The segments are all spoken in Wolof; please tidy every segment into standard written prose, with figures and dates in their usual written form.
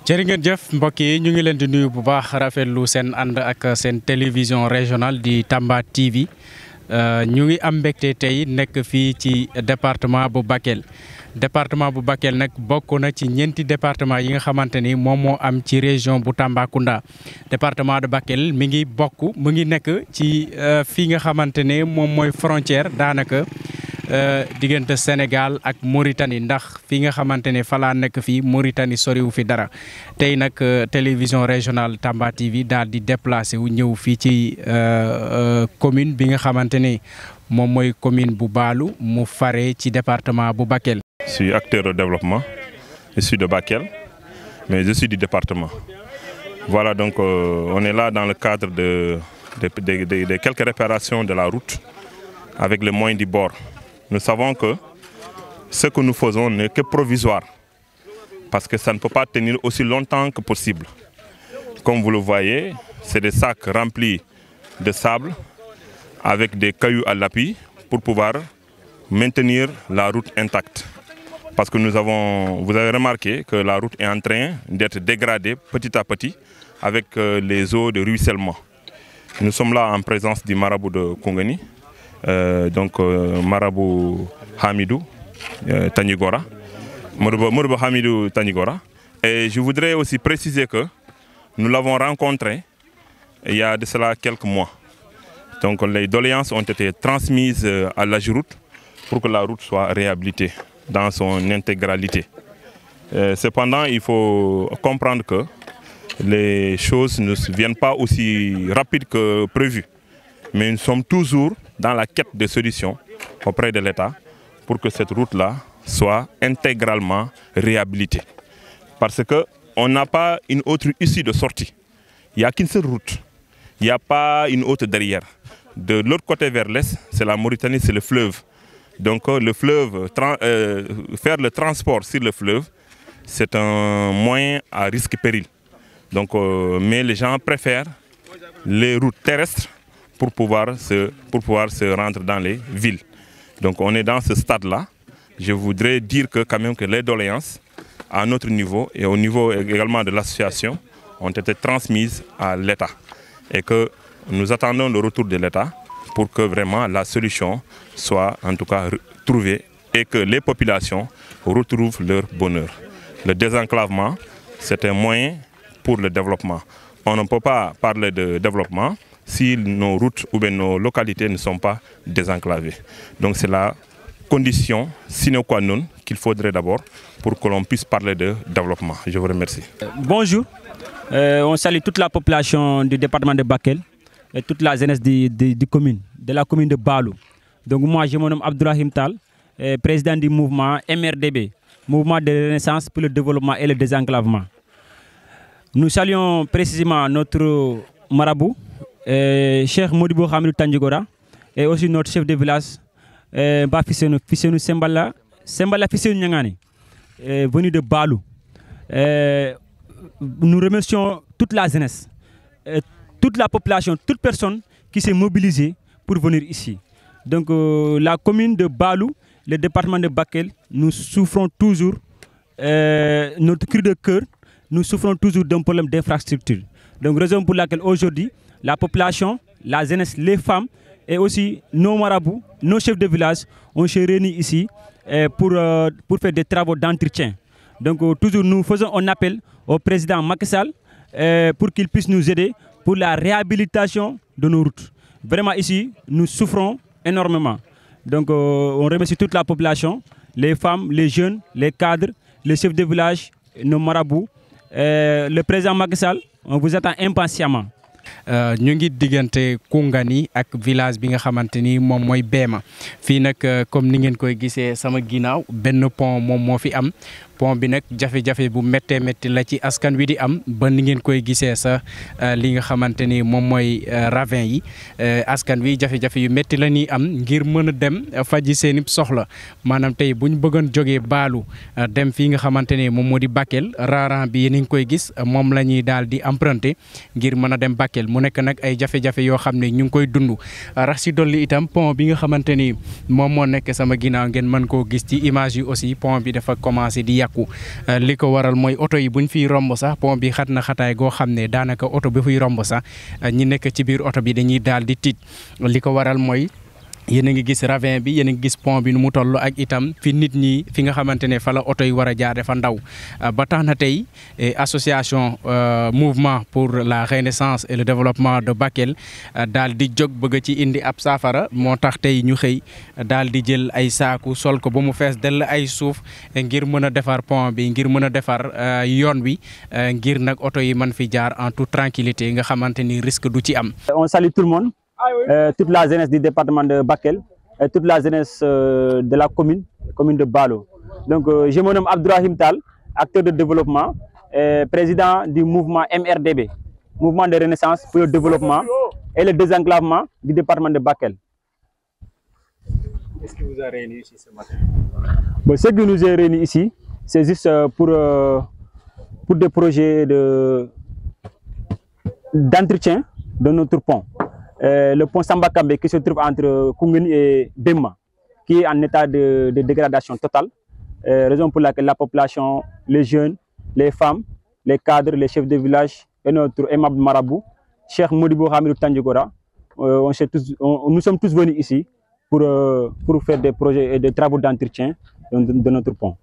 jërë ngeen jëf mbokk yi ñu ngi leen di nuyu bu baax rafetlu seen ànd ak seen télévision régionale di Tamba TV ñu ngi am mbégte tey nekk fii ci département bu Bakel. département bu Bakel nag bokk na ci ñeenti département yi nga xamante ni moom moo am ci région bu Tambacounda. département de Bakel mi ngi nekk ci fii nga xamante ne moom mooy frontière daanaka diggante Sénégal ak Mauritanie ndax fi nga xamante ne fa laa nekk fii Mauritanie soriwu fi dara tey nag télévision régionale Tamba TV daal di déplacé wu ñëw fii ci commune bi nga xamante ne moom mooy commune bu Baalu mu fare ci département bu Bakel. Je suis acteur de développement, je suis de Bakel, mais je suis du département. Voilà, donc on est là dans le cadre de quelques réparations de la route avec les moyens du bord. Nous savons que ce que nous faisons n'est que provisoire, parce que ça ne peut pas tenir aussi longtemps que possible. Comme vous le voyez, c'est des sacs remplis de sable avec des cailloux à l'appui pour pouvoir maintenir la route intacte. Parce que vous avez remarqué que la route est en train d'être dégradée petit à petit avec les eaux de ruissellement. Nous sommes là en présence du marabout de Koungani, marabout Hamidou Tanyigora, marabout Hamidou Tanyigora. Et je voudrais aussi préciser que nous l'avons rencontré il y a de cela quelques mois. Donc les doléances ont été transmises à l'AGEROUTE pour que la route soit réhabilitée dans son intégralité. Cependant, il faut comprendre que les choses ne viennent pas aussi rapides que prévu. Mais nous sommes toujours dans la quête de solutions auprès de l'État pour que cette route-là soit intégralement réhabilitée. Parce qu'on n'a pas une autre issue de sortie. Il n'y a qu'une seule route. Il n'y a pas une autre derrière. De l'autre côté vers l'est, c'est la Mauritanie, c'est le fleuve. Donc le fleuve, faire le transport sur le fleuve, c'est un moyen à risque péril. Donc, mais les gens préfèrent les routes terrestres pour pouvoir se rendre dans les villes. Donc on est dans ce stade-là. Je voudrais dire que quand même que les doléances à notre niveau et au niveau également de l'association ont été transmises à l'État. Et que nous attendons le retour de l'État pour que vraiment la solution soit en tout cas trouvée et que les populations retrouvent leur bonheur. Le désenclavement, c'est un moyen pour le développement. On ne peut pas parler de développement si nos routes ou bien nos localités ne sont pas désenclavées. Donc c'est la condition sine qua non qu'il faudrait d'abord pour que l'on puisse parler de développement. Je vous remercie. Bonjour, on salue toute la population du département de Bakel et toute la jeunesse de la commune de Baalu. Donc moi je me nomme Abdourahim Tal, président du mouvement MRDB, Mouvement de Renaissance pour le développement et le désenclavement. Nous saluons précisément notre marabout, Cheikh Modibou Hamidou Tanyigora, et aussi notre chef de village, Fissenou Sembala Fissenou Nyangani, venu de Baalu. Nous remercions toute la jeunesse, toute la population, toute personne qui s'est mobilisée pour venir ici. Donc la commune de Baalu, le département de Bakel, nous souffrons toujours, notre cri de cœur, nous souffrons toujours d'un problème d'infrastructure. Donc raison pour laquelle aujourd'hui, la population, la jeunesse, les femmes et aussi nos marabouts, nos chefs de village, on s'est réunis ici pour faire des travaux d'entretien. Donc toujours nous faisons un appel au président Macky Sall pour qu'il puisse nous aider pour la réhabilitation de nos routes. Vraiment ici, nous souffrons énormément. Donc on remercie toute la population, les femmes, les jeunes, les cadres, les chefs de village, nos marabouts. Le président Macky Sall, on vous attend impatiemment. ñu ngi diggante Koungani ak village bi nga xamante ni moom mooy Béma fii nag comme ni ngeen koy gisee sama ginnaaw benn pont moom moo fi am. pont bi nag jafe-jafe bu méttee métti la ci askan wi di am ba ni ngeen koy gisee sa li nga xamante ni moom mooy ravin yi askan wi jafe-jafe yu métti la ñuy am ngir mën a dem faji seen i soxla maanaam tey bu ñu bëggoon jógee Baalu dem fii nga xamante ni moom moo di Bakel raaran bi ni nga koy gis moom la ñuy daal di emprunter ngir mën a dem Bakel mu nekk nag ay jafe-jafe yoo xam ne ñu ngi koy dund rax si dolli itam pont bi nga xamante ni moom moo nekk sama ginnaaw ngeen mën koo gis ci image yi aussi pont bi dafa commencé di yàqu li ko waral mooy oto yi buñ fiy romb sax pont bi xat na xataay goo xam ne daanaka oto bi fiy romb sax ñi nekk ci biir oto bi dañuy daal di tiit li ko waral mooy yéen a ngi gis ravin bi yéen a ngi gis pont bi nu mu toll ak itam fi nit ñi fi nga xamante ne fa la oto yi war a jaar dafa ndaw ba tax na tey association mouvement pour la renaissance et le développement de Bakel daal di jóg bëgg ci indi ab saafara moo tax tey ñu xëy daal di jël ay saaku sol ko ba mu fees dell ay suuf ngir mën a defar pont bi ngir mën a defar yoon wi ngir nag oto yi mën fi jaar en toute tranquillité nga xamante ni risque du ci am. On salue tout le monde. Toute la jeunesse du département de Bakel et toute la jeunesse de la commune de Balo. Donc, je me nomme Abdourahim Tal, acteur de développement, président du mouvement MRDB, Mouvement de Renaissance pour le développement et le désenclavement du département de Bakel. Qu'est-ce qui vous a réunis ici ce matin? Bon, ce qui nous a réunis ici, c'est juste pour des projets d'entretien de notre pont. Le pont Samba Kambé qui se trouve entre Koungeni et Bemma, qui est en état de dégradation totale, raison pour laquelle la population, les jeunes, les femmes, les cadres, les chefs de village et notre aimable marabout, Cheikh Modibo Hamidou Tandjigora, nous sommes tous venus ici pour faire des projets et des travaux d'entretien de notre pont.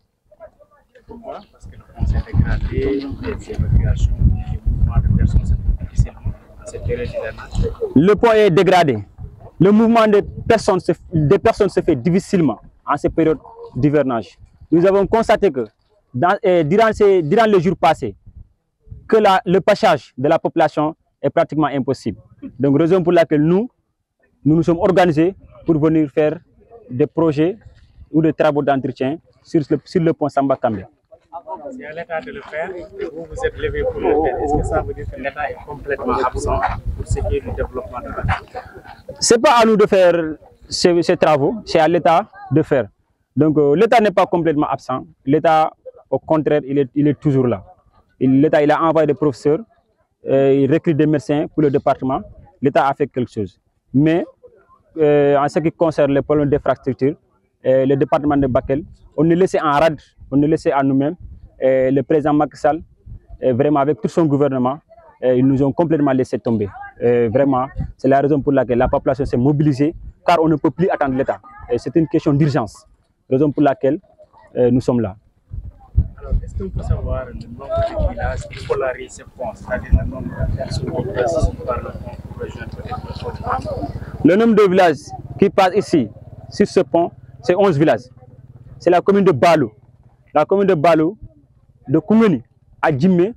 Pourquoi? Parce que le pont s'est dégradé, les évacuations, les mouvements de personnes sont difficiles. Le pont est dégradé. Le mouvement des personnes se fait difficilement en cette période d'hivernage. Nous avons constaté que durant les jours passés, que le passage de la population est pratiquement impossible. Donc, raison pour laquelle nous nous sommes organisés pour venir faire des projets ou des travaux d'entretien sur le pont Samba Kambé. C'est à l'État de le faire, vous vous êtes levé pour le faire. Est-ce que ça veut dire que l'État est complètement absent pour ce qui est du développement de Bakel? Ce n'est pas à nous de faire ces travaux, c'est à l'État de faire. Donc l'État n'est pas complètement absent. L'État, au contraire, il est toujours là. L'État, il a envoyé des professeurs, il recrute des médecins pour le département. L'État a fait quelque chose. Mais en ce qui concerne les problèmes d'infrastructure, le département de Bakel, on est laissé en rade, on est laissé à nous-mêmes. Le président Macky Sall, vraiment avec tout son gouvernement, ils nous ont complètement laissé tomber. Vraiment, c'est la raison pour laquelle la population s'est mobilisée, car on ne peut plus attendre l'État. C'est une question d'urgence, raison pour laquelle nous sommes là. Alors, est-ce qu'on peut savoir le nombre de villages qui polarisent ce pont, c'est-à-dire le nombre de personnes qui passent par le pont pour rejoindre peut-être le pont? Le nombre de villages qui passent ici, sur ce pont, c'est 11 villages. C'est la commune de Balo. La commune de Balo, de Koungeni à Djimé,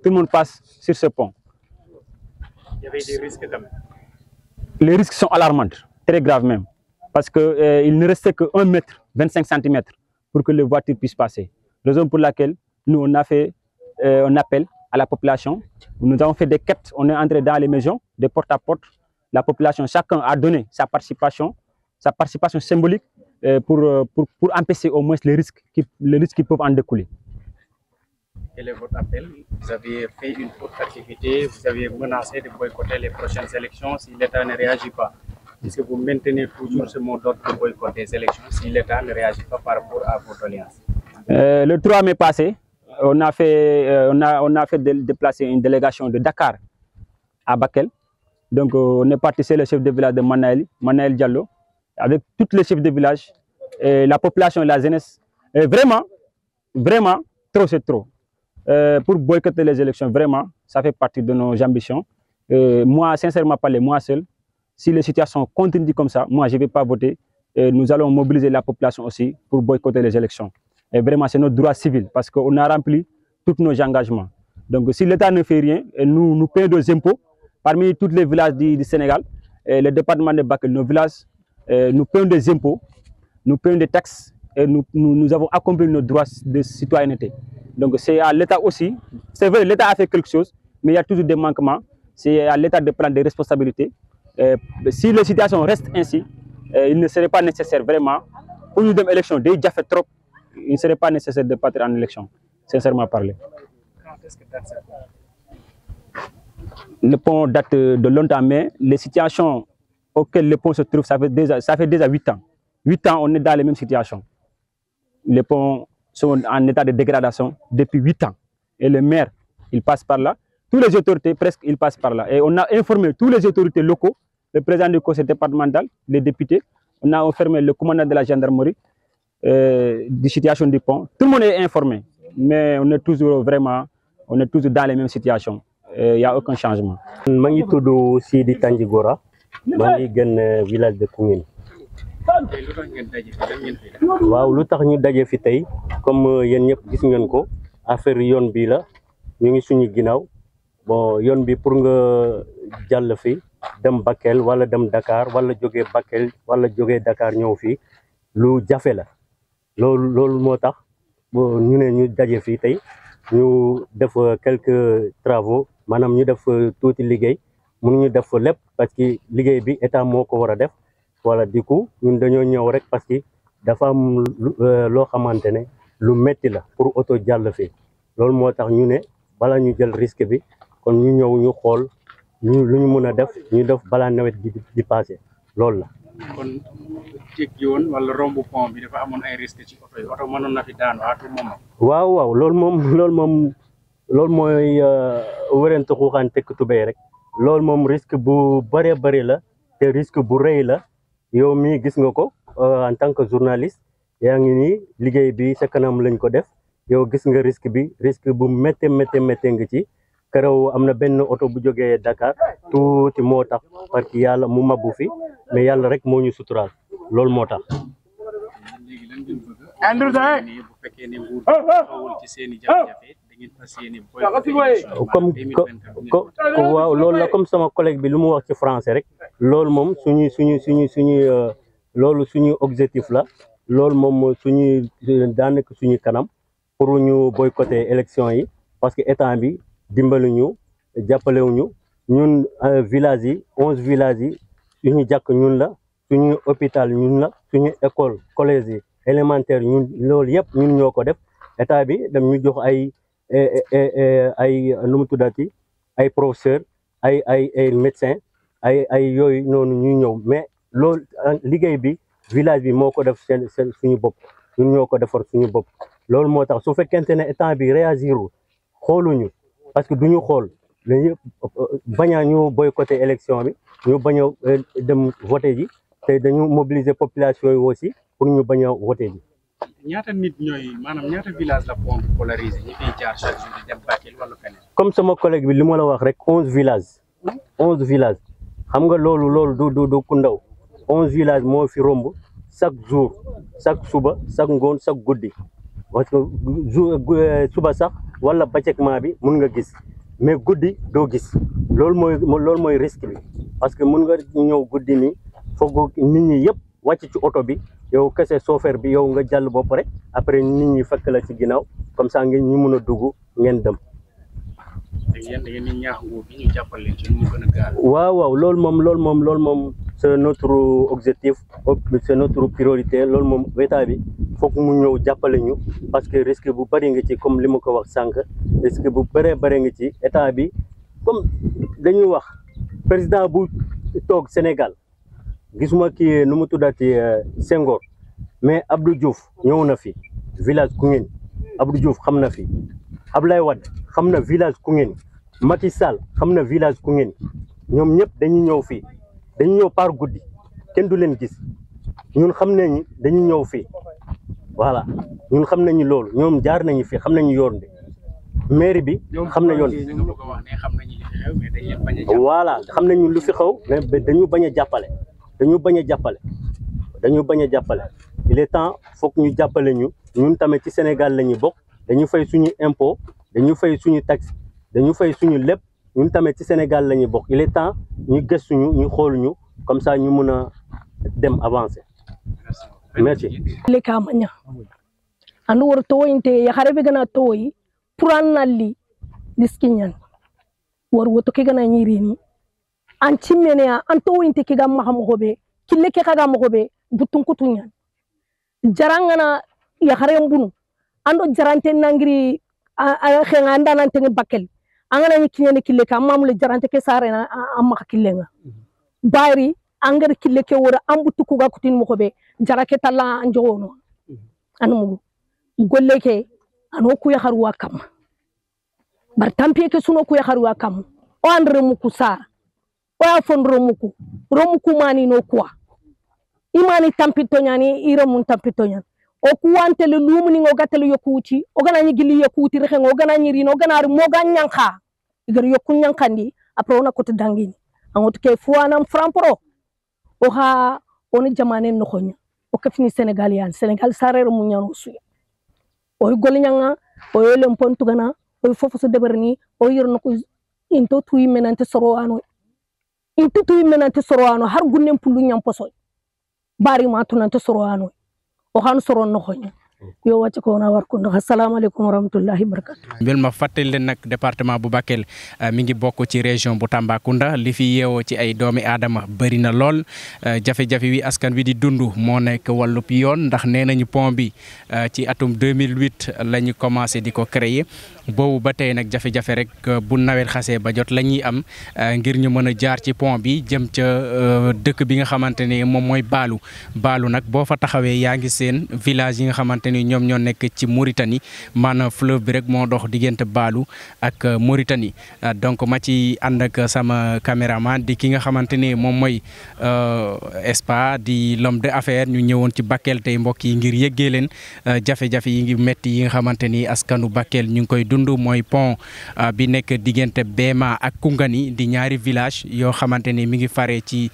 tout le monde passe sur ce pont. Il y avait des risques quand même. Les risques sont alarmants, très graves même, parce qu'il ne restait que 1 mètre, 25 cm pour que les voitures puissent passer. Raison pour laquelle nous on a fait un appel à la population. Nous avons fait des quêtes, on est entré dans les maisons, des porte à porte. La population, chacun a donné sa participation symbolique pour empêcher au moins les risques qui peuvent en découler. Quel est votre appel? Vous avez fait une autre activité, vous avez menacé de boycotter les prochaines élections si l'État ne réagit pas. Est-ce que vous maintenez toujours ce mot d'ordre de boycotter les élections si l'État ne réagit pas par rapport à vos doléances? Le 3 mai passé, on a fait déplacer une délégation de Dakar à Bakel. Donc on est parti chez le chef de village de Manaël Diallo, avec tous les chefs de village, la population et la jeunesse. Et vraiment, trop c'est trop. Pour boycotter les élections, vraiment, ça fait partie de nos ambitions. Moi, sincèrement parler, moi seul, si les situations continuent comme ça, moi je ne vais pas voter. Nous allons mobiliser la population aussi pour boycotter les élections. Et vraiment, c'est notre droit civil parce qu'on a rempli tous nos engagements. Donc si l'État ne fait rien, nous payons des impôts parmi tous les villages du Sénégal, le département de Bakel, nos villages, nous payons des impôts, nous payons des taxes et nous avons accompli nos droits de citoyenneté. Donc c'est à l'État aussi, c'est vrai, l'État a fait quelque chose, mais il y a toujours des manquements. C'est à l'État de prendre des responsabilités. Si la situation reste ainsi, il ne serait pas nécessaire vraiment, pour nous donner élection, déjà fait trop, il ne serait pas nécessaire de partir en élection, sincèrement parler. Quand est-ce que date ça? Le pont date de longtemps, mais les situations auxquelles le pont se trouve, ça fait déjà 8 ans. 8 ans, on est dans les mêmes situations. Le pont sont en état de dégradation depuis 8 ans. Et le maire, il passe par là. Tous les autorités, presque, ils passent par là. Et on a informé tous les autorités locaux, le président du conseil départemental, les députés. On a informé le commandant de la gendarmerie de situation du pont. Tout le monde est informé. Mais on est toujours dans les mêmes situations. Il n'y a aucun changement. Je suis Sidi Tandjigora, je suis dans village de Koungheul. waaw lu tax ñu daje fi tey comme yéen ñëpp gis ngeen ko affaire yoon bi la ñu ngi suñu ginnaaw bon yoon bi pour nga jàll fi dem Bakel wala dem Dakar wala jógee Bakel wala jógee Dakar ñëw fii lu jafe la loolu moo tax ñu ne ñu daje fi tey ñu def quelques travaux maanaam ñu def tuuti liggéey mënuñu def lépp parce que liggéey bi état moo ko war a def. Voilà, du coup, ñun dañoo ñëw rek parce que dafa am loo xamante ne lu metti la pour auto jàll fi loolu moo tax ñu ne bala ñu jël risque bi kon ñu ñëw ñu xool lu ñu mën a def ñu def balaa nawet gi di passé loolu la. kon jéggi woon wala rombu pont bi dafa amoon ay risque ci oto yi oto mënoon na fi daanu à tout moment. waaw loolu mooy wërante xuuxaan tekk tubéy rek loolu moom risque bu bëree bëri la te risque bu rëy la. yow mii gis nga ko en tant que journaliste yaa ngi nii liggéey bi sa kanam lañ ko def yow gis nga risque bu métte nga ci keroog am na benn oto bu jógee Dakar tuuti moo tax parce que yàlla mu mabbu fi mais yàlla rek moo ñu suturaal loolu moo tax. waaw loolu la comme sama collègue bi lu mu wax ci français rek loolu moom suñu objectif la loolu moom suñu daanaka suñu kanam pour ñu boycotter élection yi parce que état bi dimbali ñu jàppalewuñu ñun villages yi 11 villages yi suñu jàkk ñun la suñu hôpital ñun la suñu école collège yi élémentaire ñun loolu yëpp ñun ñoo ko def état bi dam ñu jox ay nu mu tuddati ay professeur ay médecin ay yooyu noonu ñuy ñëw mais loolu liggéey bi village bi moo ko def seen suñu bopp ñun ñoo ko defar suñu bopp loolu moo tax su fekkente ne état bi réagirul xooluñu parce que duñu xool dañu bañ a ñu boycotter élection bi ñu bañ a dem voter ji te dañu mobiliser population yi aussi pour ñu bañ a voter ji. ñaata nit ñaata village la pont bi polarisé ñi fiy jaar chaque jour di dem Bakel wala feneen. comme sama collègue bi li ma la wax rek 11 villages xam nga loolu du ku ndaw 11 villages moo fi romb chaque jour chaque suba chaque ngoon chaque guddi parce que suba sax wala bacekment bi mun nga gis mais guddi doo gis loolu mooy risque bi parce que mun nga ñëw guddi ni foog nit ñi yëpp wàcc ci oto bi yow kese chauffeur bi yow nga jàll ba pare après nit ñi fekk la ci ginnaaw comme ça ngeen ñu mën a dugg ngeen dem. yéen da ngeen di ñaax nguur gi ñu jàppale leen ci nu mu gën a gaaw. waaw loolu moom c'est notre objectif c'est notre priorité loolu moom état bi foog mu ñëw jàppale ñu parce que risque bu bëri nga ci comme li ma ko wax sànq risque bu bëri nga ci état bi comme dañuy wax président bu toog Sénégal. gisuma kii nu mu tuddati Senghor mais Abdou Diouf ñëw na fi village Koungheul Abdou Diouf xam na fi Ablaye Wade xam na village Koungheul Macky Sall xam na village Koungheul ñoom ñëpp dañuy ñëw fii dañuy ñëw par guddi kenn du leen gis ñun xam nañu dañuy ñëw fii voilà ñun xam nañu loolu ñoom jaar nañu fi xam nañu yoon bi mairie bi xam na yoon bi voilà xam nañu lu fi xaw mais dañu bañ a jàppale. dañu bañ a jàppale il est temps foog ñu jàppale ñun tamit ci Sénégal la ñu bokk dañu fay suñu impôt dañu fay suñu taxe dañu fay suñu lépp ñun tamit ci Sénégal la ñu bokk il est temps ñu gëstu ñu xool ñu comme ça ñu mën a dem avancer merci. le kamanya andu wor toyinte ya xarebe gana toyi pour annali diskinyan wor woto ke gana ñirini an cimmene an toyinte ke gam maham hobe kille ke kaga mo hobe butun kutunyan jarangana ya xare mbunu ando jarante nangiri a xenga andana tenge Bakel angana ni kinyene kille ka mamule jarante ke sare na amma killenga bari angar kille ke wora ambutu kuga kutin mo hobe jarake talla anjono anu golle ke ano ku ya haruwa kam bar tampiye ke suno ku ya haruwa kam o andre muku sara o ya fon romuku mani no kwa imani tampito nyani ira mun tampito nyani o ku wantele lumuni ngo gatele yokuti o gana nyi gili yokuti rexe ngo gana nyi rino gana ri mo gan nyanka igar yokku nyankandi apro na ko to dangini angot ke fuana frampro o ha oni jamane no xonya o kafini Sénégal sarere mu ñano suya o gol nyanga o yele mpontu gana o fofu so deberni o yirno ko into tuyi menante soro ano har gunnen pulu nyam poso bari ma tunante soro ano o han soro no xonya yo wacce ko na war ko ndo assalamu alaykum wa rahmatullahi wa barakatuh mbel ma fatel len nak département bu Bakel mi ngi bokk ci région bu Tambacounda li fi yeewoo ci ay doomi aadama bari na lool jafe-jafe wi askan wi di dundu moo nekk wàllub yoon ndax nee nañu pont bi ci atum 2008 la ñu commencé di ko créer boobu ba tey nag jafe-jafe rek bu nawet xasee ba jot la ñuy am ngir ñu mën a jaar ci pont bi jëm ca dëkk bi nga xamante ne moom mooy Baalu nag boo fa taxawee yaa ngi seen village yi nga xamante ni ñoom ñoo nekk ci Mauritanie maanaam fleuve bi rek moo dox diggante Baalu ak Mauritanie donc ma ci ànd ak sama caméraman di ki nga xamante ni moom mooy Espa di l'homme d'affaires ñu ñëwoon ci Bakel tey mbokk yi ngir yëggee leen jafe-jafe yi ngi metti yi nga xamante ni askanu Bakel ñu ngi koy dund mooy pont bi nekk diggante Béma ak Koungani di ñaari village yoo xamante ni mi ngi fare ci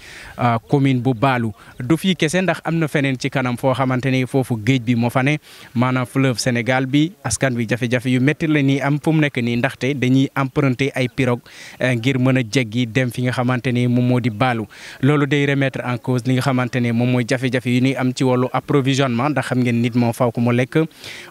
commune bu Baalu du fii kese ndax am na feneen ci kanam foo xamante ni foofu géej bi moo fa ne maanaam fleuve Sénégal bi askan wi jafe-jafe yu métti la nii am fu mu nekk nii ndaxte dañuy emprunter ay pirogue ngir mën a jéggi dem fi nga xamante ni moom moo di Baalu loolu day remettre en cause li nga xamante ne moom mooy jafe-jafe yu ñuy am ci wàllu approvisionnement ndax xam ngeen nit moo faw ko mu lekk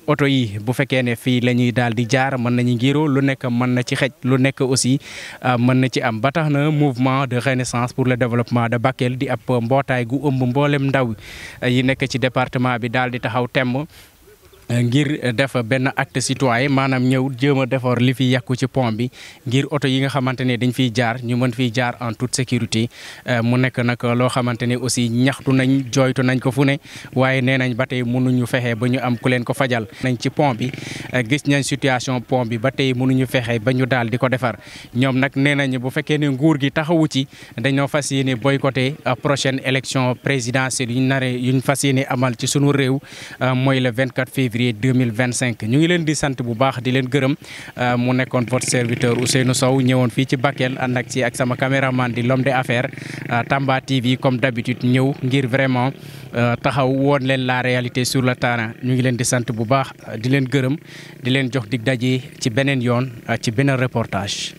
oto yi bu fekkee ne fii la ñuy daal di jaar mën nañu ngiroo lu nekk mën na ci xej lu nekk aussi mën na ci am ba tax na mouvement de renaissance pour le développement de Bakel di ab mbootaay gu ëmb mboolem ndaw yi nekk ci département bi daal di taxaw temm ngir def benn acte citoyen maanaam ñëw jéem a defar li fi yàqu ci pont bi ngir oto yi nga xamante ne dañ fiy jaar ñu mën fiy jaar en toute sécurité mu nekk nag loo xamante ne aussi ñaxtu nañ jooytu nañ ko fu ne waaye nee nañ ba tey mënuñu fexe ba ñu am ku leen ko fajal nañ ci pont bi gis nañ situation pont bi ba tey mënuñu fexe ba ñu daal di ko defar ñoom nag nee nañ bu fekkee ne nguur gi taxawu ci dañoo fas yéene boycotté prochaine élection présidentielle yuñ fas yéene amal ci sunu réew mooy le 24 février 2025 ñu ngi leen di sant bu baax di leen gërëm mu nekkoon votre serviteur Ousseynou Sow ñëwoon fii ci Bakel ànd ak ci ak sama caméraman di l'homme d'affaires Tamba TV comme d'habitude ñëw ngir vraiment taxaw woon leen la réalité sur le terrain ñu ngi leen di sant bu baax di leen gërëm di leen jox dig daje ci beneen yoon ci beneen reportage